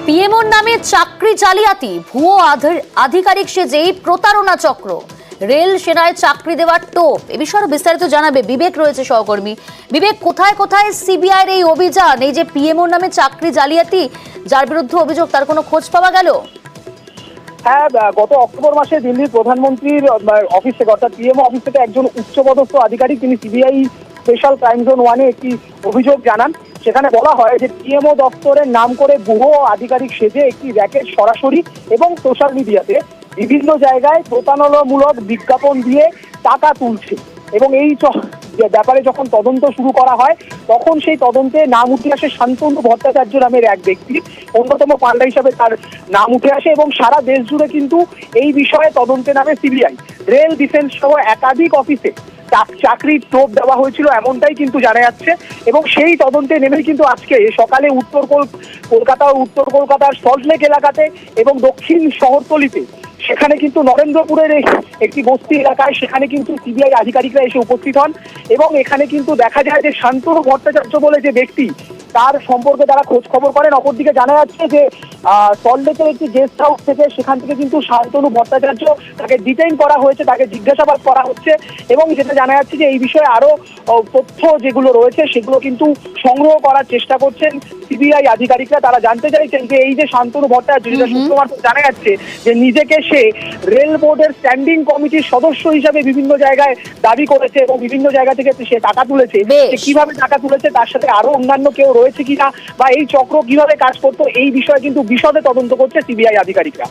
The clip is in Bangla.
পিএমওর নামে চাকরি জালিয়াতি, ভুয়ো আধিকারিক সেজেই প্রতারণা চক্র, রেল সেনায় চাকরি দেওয়ার টোপ। এ বিষয়ে বিস্তারিত জানাবে বিবেক, রয়েছে সহকর্মী। বিবেক, কোথায় কোথায় সিবিআইয়ের এই অভিযান? এই যে পিএমওর নামে চাকরি জালিয়াতি, যার বিরুদ্ধে অভিযোগ, তার কোনো খোঁজ পাওয়া গেল? হ্যাঁ, গত অক্টোবর মাসে দিল্লির প্রধানমন্ত্রীর অফিস থেকে, অর্থাৎ পিএমও অফিস থেকে একজন উচ্চপদস্থ আধিকারিক, তিনি সিবিআই স্পেশাল ক্রাইম জোন 1-এ একটি অভিযোগ জানান। সেখানে বলা হয় যে পিএমও দপ্তরের নাম করে ভুয়ো আধিকারিক সেজে একটি র্যাকেট সরাসরি এবং সোশ্যাল মিডিয়াতে বিভিন্ন জায়গায় প্রতারণামূলক বিজ্ঞাপন দিয়ে টাকা তুলছে। এবং এই ব্যাপারে যখন তদন্ত শুরু করা হয়, তখন সেই তদন্তে নাম উঠে আসে শান্তনু ভট্টাচার্য নামের এক ব্যক্তি, অন্যতম পান্ডা হিসাবে তার নাম উঠে আসে। এবং সারা দেশ জুড়ে কিন্তু এই বিষয়ে তদন্তে নামে সিবিআই। রেল, ডিফেন্স সহ একাধিক অফিসে চাকরির টোপ দেওয়া হয়েছিল, এমনটাই কিন্তু জানা যাচ্ছে। এবং সেই তদন্তে নেমেই কিন্তু আজকে সকালে উত্তর কলকাতার সল্টলেক এলাকাতে এবং দক্ষিণ শহরতলিতে, সেখানে কিন্তু নরেন্দ্রপুরের একটি বস্তি এলাকায়, সেখানে কিন্তু সিবিআই আধিকারিকরা এসে উপস্থিত হন। এবং এখানে কিন্তু দেখা যায় যে শান্তনু ভট্টাচার্য বলে যে ব্যক্তি, তার সম্পর্কে তারা খোঁজ খবর করেন। অপরদিকে জানা যাচ্ছে যে সল্টলেকের একটি গেস্ট হাউস থেকে, সেখান থেকে কিন্তু শান্তনু ভট্টাচার্য, তাকে ডিটেইন করা হয়েছে, তাকে জিজ্ঞাসাবাদ করা হচ্ছে। এবং যেটা জানা যাচ্ছে যে এই বিষয়ে আরো তথ্য যেগুলো রয়েছে সেগুলো কিন্তু সংগ্রহ করার চেষ্টা করছেন সিবিআই আধিকারিকরা। তারা জানতে চাইছেন যে এই যে শান্তনু ভট্টাচার্য, যেটা শুক্রবার জানা যাচ্ছে যে নিজেকে সে রেল বোর্ডের স্ট্যান্ডিং কমিটির সদস্য হিসাবে বিভিন্ন জায়গায় দাবি করেছে এবং বিভিন্ন জায়গা থেকে সে টাকা তুলেছে। কিভাবে টাকা তুলেছে, তার সাথে আরো অন্যান্য কেউ রয়েছে কিনা, বা এই চক্র কিভাবে কাজ করতো, এই বিষয়ে কিন্তু বিশদে তদন্ত করছে সিবিআই আধিকারিকরা।